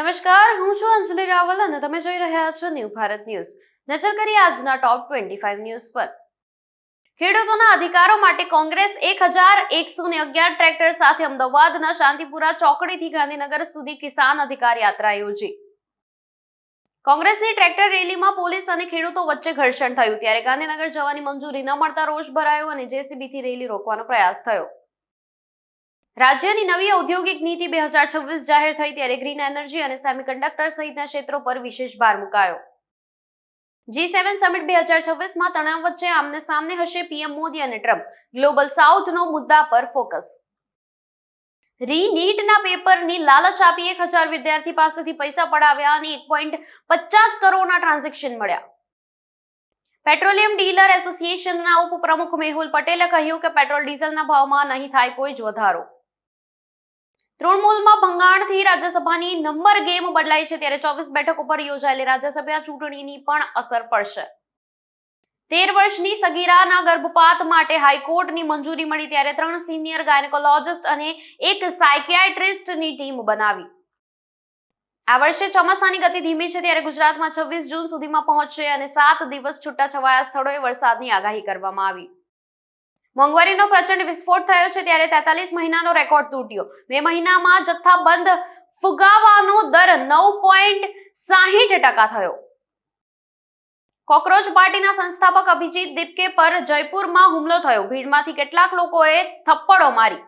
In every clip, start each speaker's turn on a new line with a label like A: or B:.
A: નમસ્કાર, હું છું અંજલિ રાવલ અને તમે જોઈ રહ્યા છો ન્યૂ ભારત ન્યૂઝ. નજર કરીએ આજના ટોપ 25 ન્યૂઝ પર. ખેડૂતોના અધિકારો માટે કોંગ્રેસ 1111 ટ્રેક્ટર સાથે અમદાવાદના શાંતિપુરા ચોકડીથી ગાંધીનગર સુધી કિસાન અધિકાર યાત્રા યોજી. કોંગ્રેસની ટ્રેક્ટર રેલીમાં પોલીસ અને ખેડૂતો વચ્ચે ઘર્ષણ થયું, ત્યારે ગાંધીનગર જવાની મંજૂરી ન મળતા રોષ ભરાયો અને જેસીબીથી રેલી રોકવાનો પ્રયાસ થયો. રાજ્યની નવી ઔદ્યોગિક નીતિ 2026 જાહેર થઈ, ત્યારે ગ્રીન એનર્જી અને સેમિકન્ડક્ટર સહિતના ક્ષેત્રો પર વિશેષ ભાર મુકાયો. G7 સમિટ 2026માં તણાવ વચ્ચે આમને સામને હશે પીએમ મોદી અને ટ્રમ્પ. ગ્લોબલ સાઉથનો મુદ્દા પર ફોકસ. નીટના પેપરની લાલચ આપી 1000 વિદ્યાર્થી પાસેથી પૈસા પડાવ્યા અને 1.50 કરોડના ટ્રાન્ઝેક્શન મળ્યા. પેટ્રોલિયમ ડીલર એસોસિએશનના ઉપપ્રમુખ મેહુલ પટેલે કહ્યું કે પેટ્રોલ ડીઝલના ભાવમાં નહીં થાય કોઈ જ વધારો. તૃણમૂલમાં ભંગાણથી રાજ્યસભાની નંબર ગેમ બદલાઈ છે, ત્યારે 24 બેઠકો પર યોજાયેલી રાજ્યસભા ચૂંટણીની પણ અસર પડશે. 13 વર્ષની સગીરાના ગર્ભપાત માટે હાઈકોર્ટની મંજૂરી મળી, ત્યારે 3 સિનિયર ગાયનેકોલોજિસ્ટ અને 1 સાયકિયાટ્રિસ્ટની ટીમ બનાવી. આ વર્ષે ચોમાસાની ગતિ ધીમી છે, ત્યારે ગુજરાતમાં 26 જૂન સુધીમાં પહોંચશે અને 7 દિવસ છૂટાછવાયા સ્થળોએ વરસાદની આગાહી કરવામાં આવી. મોંઘવારીનો પ્રચંડ વિસ્ફોટ થયો છે, ત્યારે 43 મહિનાનો રેકોર્ડ તૂટ્યો. મે મહિનામાં જથ્થાબંધ ફુગાવાનો દર 9.60% થયો. કોકરોચ પાર્ટીના સંસ્થાપક અભિજીત દીપકે પર જયપુરમાં હુમલો થયો. ભીડમાંથી કેટલાક લોકોએ થપ્પડો મારી.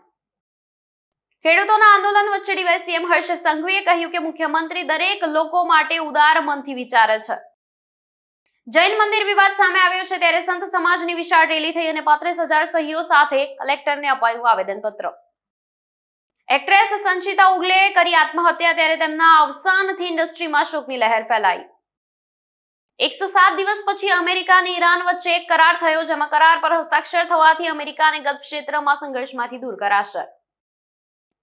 A: ખેડૂતોના આંદોલન વચ્ચે ડીવાયસીએમ હર્ષ સંઘવીએ કહ્યું કે મુખ્યમંત્રી દરેક લોકો માટે ઉદાર મનથી વિચારે છે. જૈન મંદિર વિવાદ સામે આવ્યો છે, ત્યારે સંત સમાજની વિશાળ રેલી થઈ અને 35,000 સહીઓ સાથે કલેક્ટરને અપાયું આવેદનપત્ર. એક્ટ્રેસ સંચિતા ઉગલેએ કરી આત્મહત્યા, ત્યારે તેમના અવસાનથી ઇન્ડસ્ટ્રીમાં શોકની લહેર ફેલાઈ. 107 દિવસ પછી અમેરિકા અને ઈરાન વચ્ચે એક કરાર થયો, જેમાં કરાર પર હસ્તાક્ષર થવાથી અમેરિકાને ગલ્ફ ક્ષેત્રમાં સંઘર્ષમાંથી દૂર કરાશે.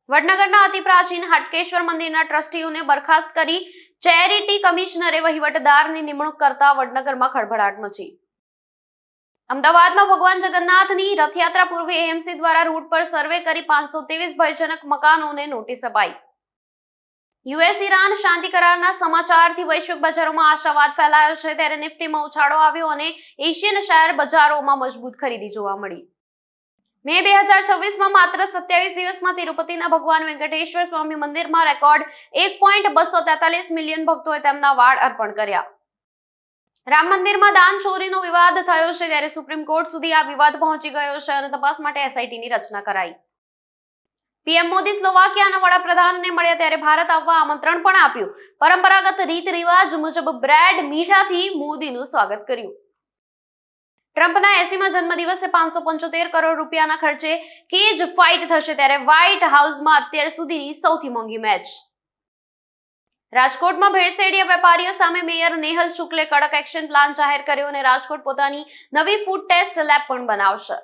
A: વડનગરના અતિ પ્રાચીન હાટકેશ્વર મંદિરના ટ્રસ્ટીઓને બરખાસ્ત કરી ચેરિટી કમિશનરે વહીવટદારની નિમણૂક કરતા વડનગરમાં ખળભળાટ મચી. અમદાવાદમાં ભગવાન જગન્નાથની રથયાત્રા પૂર્વે એએમસી દ્વારા રૂટ પર સર્વે કરી 523 ભયજનક મકાનોને નોટિસ અપાઈ. યુએસ ઈરાન શાંતિ કરારના સમાચારથી વૈશ્વિક બજારોમાં આશાવાદ ફેલાયો છે, ત્યારે નિફ્ટીમાં ઉછાળો આવ્યો અને એશિયન શેર બજારોમાં મજબૂત ખરીદી જોવા મળી. મે 2026માં માત્ર 27 દિવસમાં તિરુપતિના ભગવાન વેંકટેશ્વર સ્વામી મંદિરમાં રેકોર્ડ 1.243 મિલિયન ભક્તોએ તેમના વાળ અર્પણ કર્યા. રામ મંદિરમાં દાન ચોરીનો વિવાદ થયો છે, ત્યારે સુપ્રીમ કોર્ટ સુધી આ વિવાદ પહોંચી ગયો છે અને તપાસ માટે એસઆઈટીની રચના કરાઈ. પીએમ મોદી સ્લોવાકિયાના વડાપ્રધાનને મળ્યા, ત્યારે ભારત આવવા આમંત્રણ પણ આપ્યું. પરંપરાગત રીત રિવાજ મુજબ બ્રેડ મીઠાથી મોદીનું સ્વાગત કર્યું. ટ્રમ્પના 80મા જન્મદિવસે 575 કરોડ રૂપિયાના ખર્ચે કેજ ફાઇટ થશે, ત્યારે વ્હાઇટ હાઉસમાં અત્યાર સુધીની સૌથી મોંઘી મેચ. રાજકોટમાં ભેળસેળિયા વેપારીઓ સામે મેયર નેહલ શુક્લે કડક એક્શન પ્લાન જાહેર કર્યો અને રાજકોટ પોતાની નવી ફૂડ ટેસ્ટ લેબ પણ બનાવશે.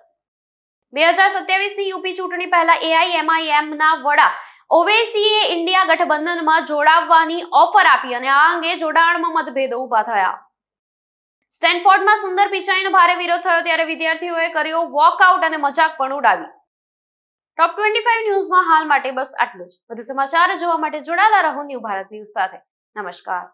A: 2027ની યુપી ચૂંટણી પહેલા એઆઈએમઆઈએમના વડા ઓવૈસીએ ઇન્ડિયા ગઠબંધનમાં જોડાવવાની ઓફર આપી અને આ અંગે જોડાણમાં મતભેદો ઉભા થયા. સ્ટેનફોર્ડમાં સુંદર પિચાઈનો ભારે વિરોધ થયો, ત્યારે વિદ્યાર્થીઓએ કર્યો વોકઆઉટ અને મજાક પણ ઉડાવી. ટોપ 25 ન્યૂઝમાં હાલ માટે બસ આટલું જ. વધુ સમાચાર જોવા માટે જોડાયેલા રહો ન્યૂ ભારત ન્યૂઝ સાથે. નમસ્કાર.